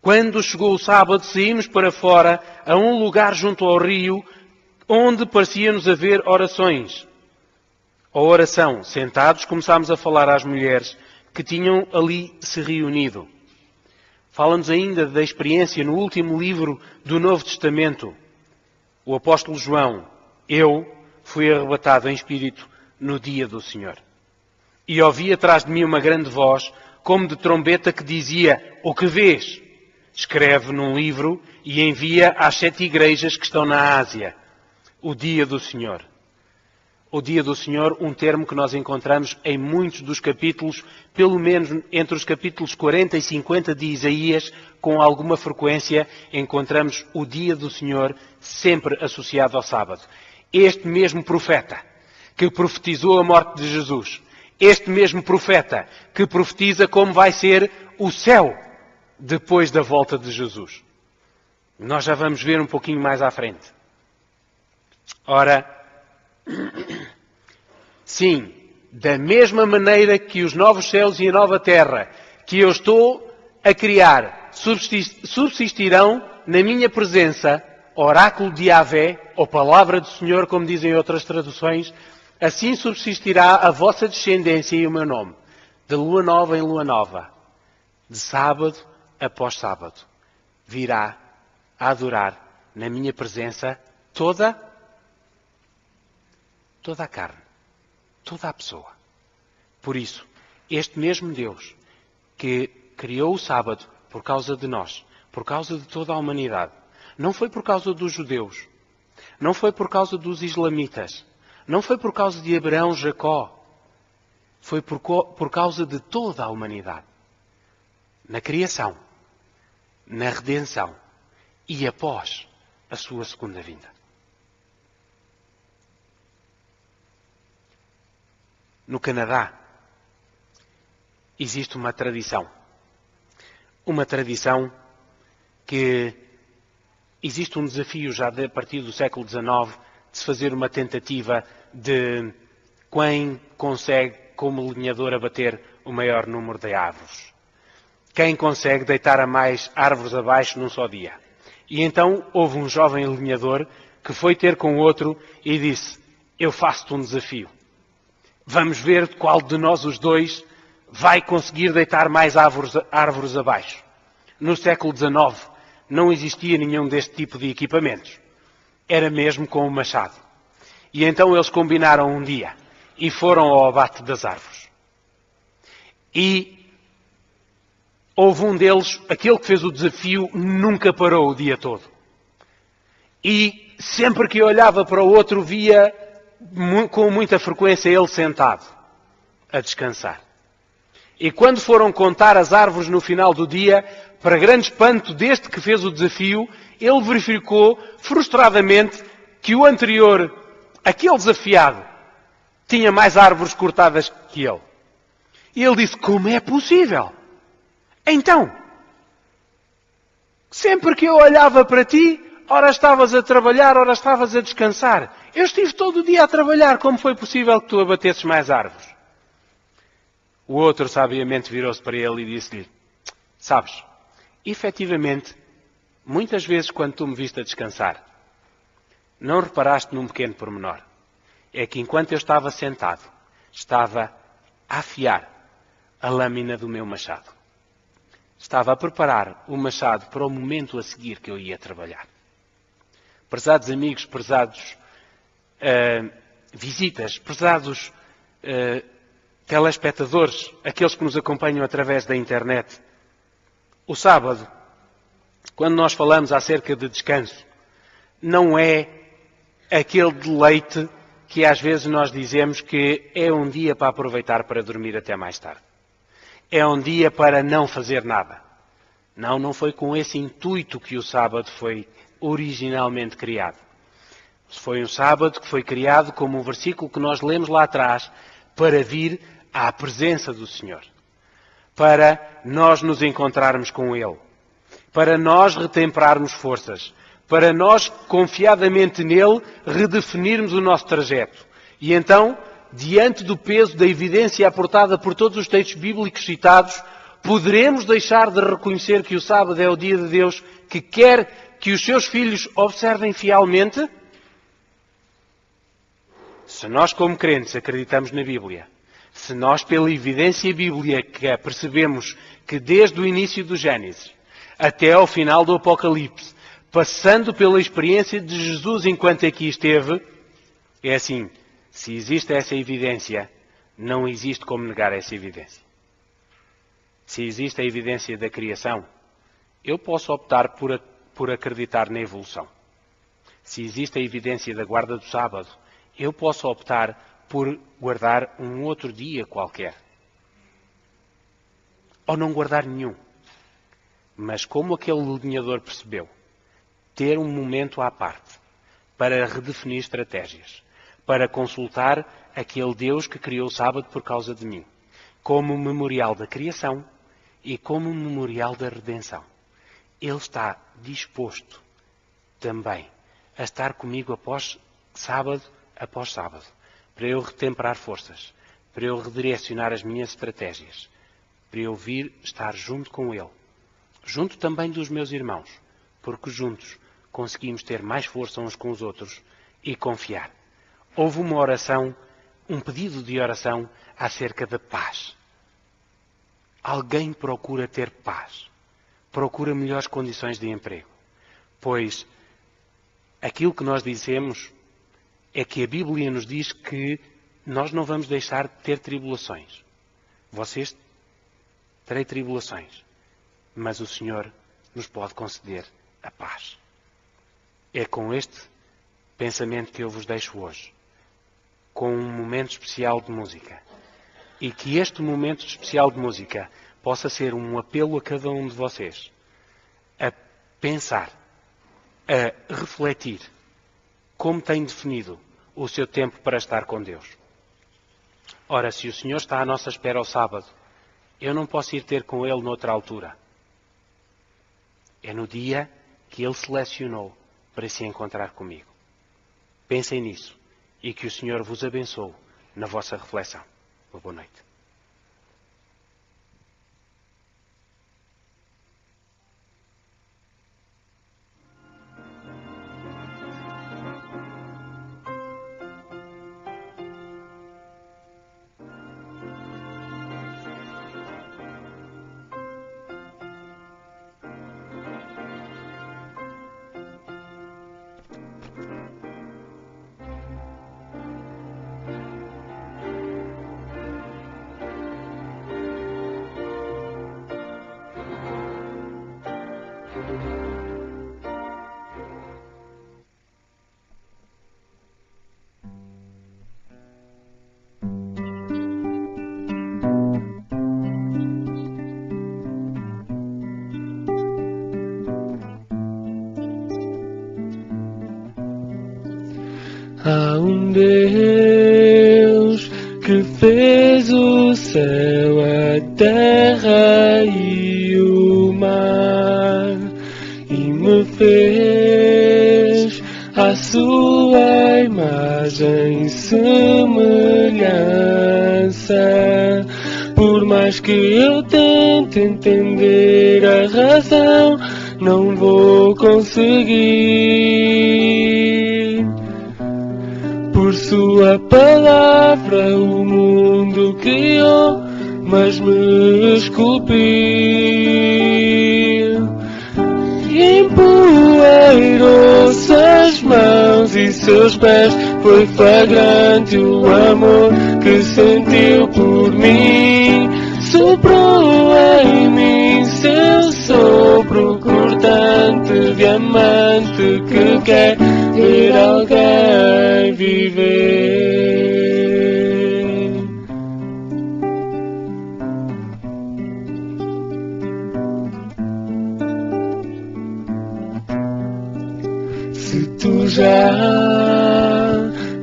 [SPEAKER 6] Quando chegou o sábado, saímos para fora, a um lugar junto ao rio, onde parecia-nos haver orações. Ou oração. Sentados, começámos a falar às mulheres que tinham ali se reunido. Fala-nos ainda da experiência no último livro do Novo Testamento. O apóstolo João: eu fui arrebatado em espírito no dia do Senhor. E ouvi atrás de mim uma grande voz, como de trombeta, que dizia: o que vês? Escreve num livro e envia às 7 igrejas que estão na Ásia. O dia do Senhor. O dia do Senhor, um termo que nós encontramos em muitos dos capítulos, pelo menos entre os capítulos 40 e 50 de Isaías, com alguma frequência encontramos o dia do Senhor sempre associado ao sábado. Este mesmo profeta que profetizou a morte de Jesus, este mesmo profeta que profetiza como vai ser o céu depois da volta de Jesus. Nós já vamos ver um pouquinho mais à frente. Ora, sim, da mesma maneira que os novos céus e a nova terra que eu estou a criar subsistirão na minha presença, oráculo de Yahvé, ou palavra do Senhor, como dizem outras traduções, assim subsistirá a vossa descendência e o meu nome, de lua nova em lua nova, de sábado após sábado, virá a adorar na minha presença toda a carne, toda a pessoa. Por isso, este mesmo Deus que criou o sábado por causa de nós, por causa de toda a humanidade, não foi por causa dos judeus, não foi por causa dos islamitas, não foi por causa de Abraão, Jacó, foi por causa de toda a humanidade. Na criação, na redenção e após a sua segunda vinda. No Canadá existe uma tradição que existe um desafio já a partir do século XIX de se fazer uma tentativa de quem consegue, como lenhador, abater o maior número de árvores. Quem consegue deitar a mais árvores abaixo num só dia. E então houve um jovem lenhador que foi ter com outro e disse: eu faço-te um desafio. Vamos ver qual de nós os dois vai conseguir deitar mais árvores abaixo. No século XIX não existia nenhum deste tipo de equipamentos. Era mesmo com o machado. E então eles combinaram um dia e foram ao abate das árvores. E houve um deles, aquele que fez o desafio, nunca parou o dia todo. E sempre que olhava para o outro, via com muita frequência ele sentado, a descansar. E quando foram contar as árvores no final do dia, para grande espanto deste que fez o desafio, ele verificou frustradamente que o anterior, aquele desafiado, tinha mais árvores cortadas que ele. E ele disse: como é possível? Então, sempre que eu olhava para ti, ora estavas a trabalhar, ora estavas a descansar. Eu estive todo o dia a trabalhar, como foi possível que tu abatesses mais árvores? O outro sabiamente virou-se para ele e disse-lhe: sabes, efetivamente, muitas vezes quando tu me viste a descansar, não reparaste num pequeno pormenor. É que enquanto eu estava sentado, estava a afiar a lâmina do meu machado. Estava a preparar o machado para o momento a seguir que eu ia trabalhar. Prezados amigos, prezados visitas, prezados telespectadores, aqueles que nos acompanham através da internet, o sábado, quando nós falamos acerca de descanso, não é aquele deleite que às vezes nós dizemos que é um dia para aproveitar para dormir até mais tarde. É um dia para não fazer nada. Não, não foi com esse intuito que o sábado foi originalmente criado. Foi um sábado que foi criado como um versículo que nós lemos lá atrás para vir à presença do Senhor. Para nós nos encontrarmos com Ele. Para nós retemperarmos forças. Para nós, confiadamente nele, redefinirmos o nosso trajeto. E então, diante do peso da evidência aportada por todos os textos bíblicos citados, poderemos deixar de reconhecer que o sábado é o dia de Deus que quer que os seus filhos observem fielmente? Se nós, como crentes, acreditamos na Bíblia, se nós, pela evidência bíblica, percebemos que desde o início do Gênesis até ao final do Apocalipse, passando pela experiência de Jesus enquanto aqui esteve, é assim, se existe essa evidência, não existe como negar essa evidência. Se existe a evidência da criação, eu posso optar por acreditar na evolução. Se existe a evidência da guarda do sábado, eu posso optar por guardar um outro dia qualquer. Ou não guardar nenhum. Mas como aquele lenhador percebeu, ter um momento à parte para redefinir estratégias, para consultar aquele Deus que criou o sábado por causa de mim, como memorial da criação e como memorial da redenção. Ele está disposto também a estar comigo após sábado, para eu retemperar forças, para eu redirecionar as minhas estratégias, para eu vir estar junto com Ele, junto também dos meus irmãos, porque juntos conseguimos ter mais força uns com os outros e confiar. Houve uma oração, um pedido de oração acerca da paz. Alguém procura ter paz, procura melhores condições de emprego, pois aquilo que nós dizemos é que a Bíblia nos diz que nós não vamos deixar de ter tribulações. Vocês terão tribulações, mas o Senhor nos pode conceder a paz. É com este pensamento que eu vos deixo hoje, com um momento especial de música. E que este momento especial de música possa ser um apelo a cada um de vocês a pensar, a refletir como tem definido o seu tempo para estar com Deus. Ora, se o Senhor está à nossa espera ao sábado, eu não posso ir ter com Ele noutra altura. É no dia que Ele selecionou para se encontrar comigo. Pensem nisso e que o Senhor vos abençoe na vossa reflexão. Uma boa noite.
[SPEAKER 7] Há um Deus que fez o céu, a terra e o mar, e me fez à sua imagem e semelhança. Por mais que eu tente entender a razão, não vou conseguir. Por sua palavra o mundo criou, mas me esculpiu. E empoeirou-se as mãos e seus pés, foi flagrante o amor que sentiu por mim. Soprou em mim seu sopro cortante, diamante que quer ver alguém viver. Tu já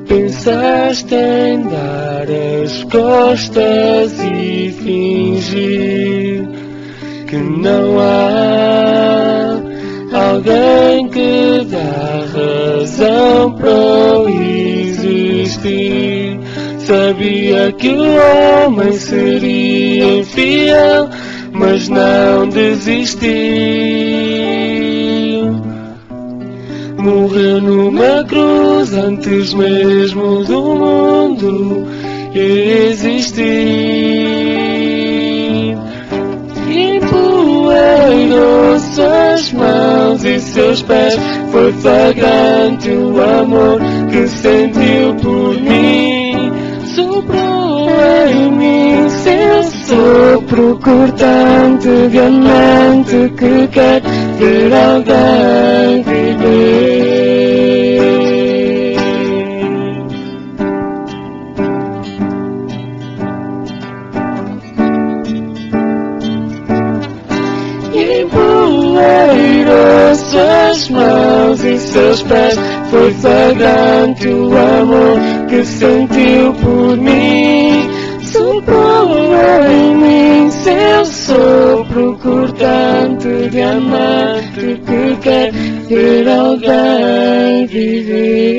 [SPEAKER 7] pensaste em dar as costas e fingir que não há alguém que dá razão para existir? Sabia que o homem seria infiel, mas não desistiu. Morreu numa cruz antes mesmo do mundo existir. Empoeirou suas mãos e seus pés, foi flagrante o amor que sentiu por mim. Soprou em mim seu sopro cortante, diamante que quer ver alguém viver. Empoeirou suas mãos e seus pés, foi flagrante o amor que sentiu por mim. Soprou em mim seu sopro cortante, diamante que quer ver alguém viver.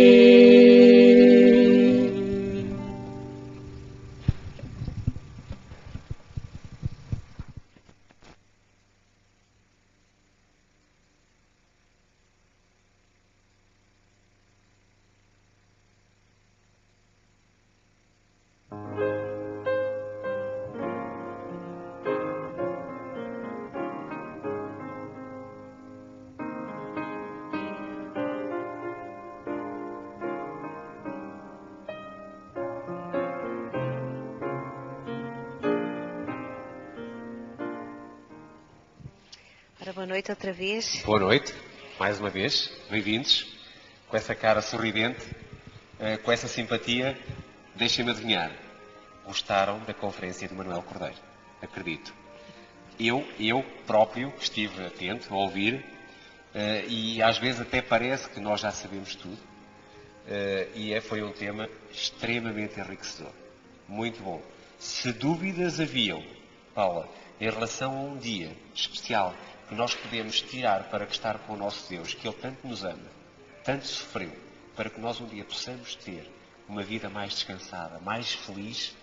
[SPEAKER 3] Ora, boa noite outra vez.
[SPEAKER 4] Boa noite, mais uma vez, bem-vindos. Com essa cara sorridente, com essa simpatia, deixem-me adivinhar. Gostaram da conferência de Manuel Cordeiro? Acredito. Eu próprio estive atento a ouvir e às vezes até parece que nós já sabemos tudo. Foi um tema extremamente enriquecedor. Muito bom. Se dúvidas haviam, Paula, em relação a um dia especial que nós podemos tirar para estar com o nosso Deus, que Ele tanto nos ama, tanto sofreu, para que nós um dia possamos ter uma vida mais descansada, mais feliz,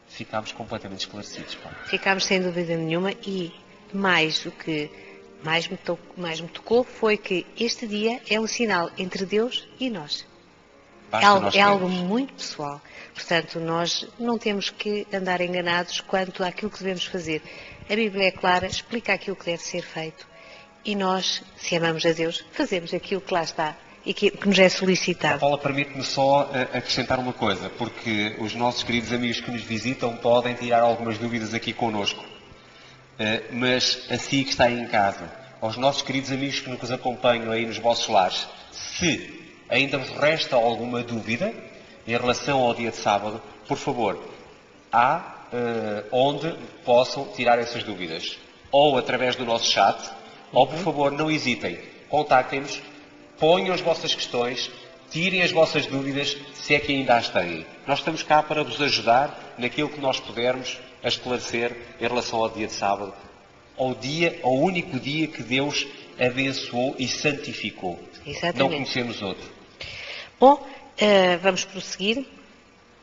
[SPEAKER 4] ficámos completamente esclarecidos. Paulo.
[SPEAKER 3] Ficámos sem dúvida nenhuma e mais o que mais me tocou foi que este dia é um sinal entre Deus e nós. É algo muito pessoal. Portanto, nós não temos que andar enganados quanto àquilo que devemos fazer. A Bíblia é clara, explica aquilo que deve ser feito. E nós, se amamos a Deus, fazemos aquilo que lá está e que nos é solicitado.
[SPEAKER 4] Paula, permite-me só acrescentar uma coisa, porque os nossos queridos amigos que nos visitam podem tirar algumas dúvidas aqui connosco. Mas assim que está aí em casa, aos nossos queridos amigos que nos acompanham aí nos vossos lares, se ainda vos resta alguma dúvida em relação ao dia de sábado, por favor, há onde possam tirar essas dúvidas. Ou através do nosso chat, ou por favor, não hesitem, contactem-nos, ponham as vossas questões, tirem as vossas dúvidas, se é que ainda as têm. Nós estamos cá para vos ajudar naquilo que nós pudermos a esclarecer em relação ao dia de sábado, ao único dia que Deus abençoou e santificou.
[SPEAKER 3] Exatamente.
[SPEAKER 4] Não conhecemos outro.
[SPEAKER 3] Bom, vamos prosseguir.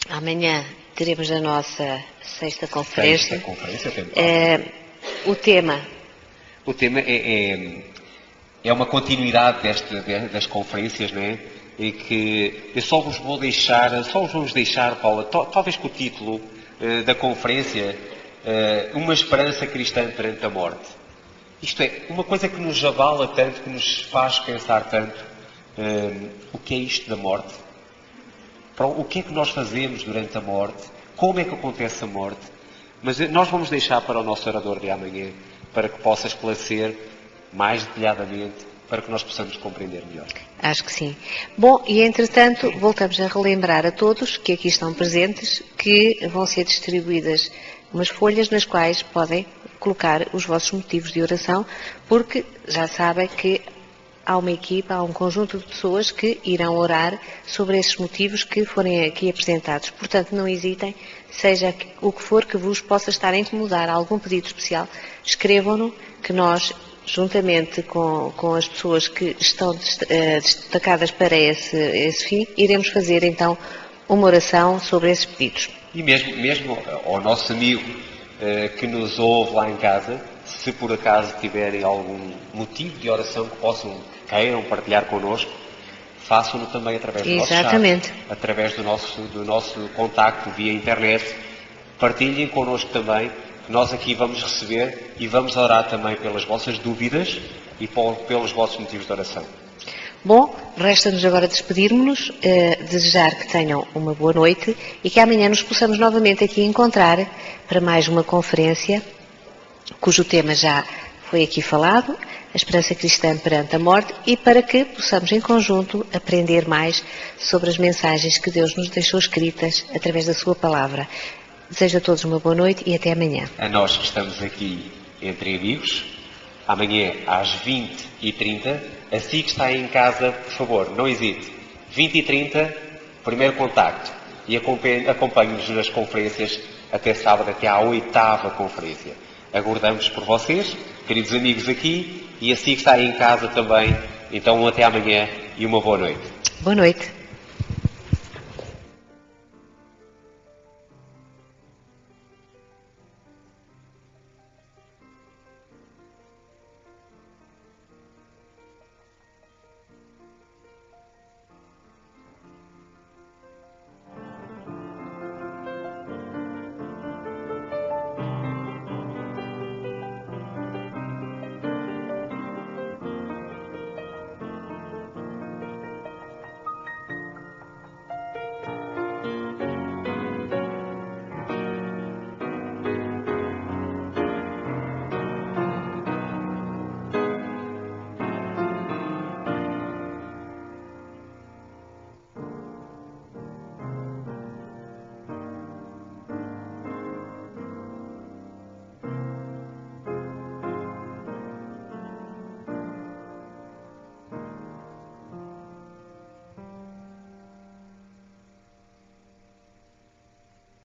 [SPEAKER 3] Amanhã teremos a nossa sexta conferência. O tema
[SPEAKER 4] é uma continuidade das conferências, não é? E que eu só vos vamos deixar, Paula, talvez com o título da conferência, uma esperança cristã perante a morte. Isto é, uma coisa que nos avala tanto, que nos faz pensar tanto, o que é isto da morte? O que é que nós fazemos durante a morte? Como é que acontece a morte? Mas nós vamos deixar para o nosso orador de amanhã, para que possa esclarecer mais detalhadamente, para que nós possamos compreender melhor.
[SPEAKER 3] Acho que sim. Bom, e entretanto, voltamos a relembrar a todos que aqui estão presentes que vão ser distribuídas umas folhas nas quais podem colocar os vossos motivos de oração, porque já sabem que há uma equipa, há um conjunto de pessoas que irão orar sobre esses motivos que forem aqui apresentados. Portanto, não hesitem, seja o que for que vos possa estar a incomodar, algum pedido especial, escrevam-no, que nós, juntamente com as pessoas que estão destacadas para esse fim, iremos fazer então uma oração sobre esses pedidos.
[SPEAKER 4] E mesmo ao nosso amigo que nos ouve lá em casa, se por acaso tiverem algum motivo de oração que queiram partilhar connosco, façam-no também através do nosso chat, através do nosso contacto via internet. Partilhem connosco também, que nós aqui vamos receber e vamos orar também pelas vossas dúvidas e pelos vossos motivos de oração.
[SPEAKER 3] Bom, resta-nos agora despedirmos-nos, desejar que tenham uma boa noite e que amanhã nos possamos novamente aqui encontrar para mais uma conferência, cujo tema já foi aqui falado, a esperança cristã perante a morte, e para que possamos em conjunto aprender mais sobre as mensagens que Deus nos deixou escritas através da sua palavra. Desejo a todos uma boa noite e até amanhã.
[SPEAKER 4] A nós que estamos aqui entre amigos, amanhã às 20h30, assim que está em casa, por favor, não hesite. 20h30, primeiro contacto. E acompanhe-nos nas conferências até sábado, até à 8ª conferência. Aguardamos por vocês, queridos amigos aqui, e assim que está em casa também. Então, até amanhã e uma boa noite.
[SPEAKER 3] Boa noite.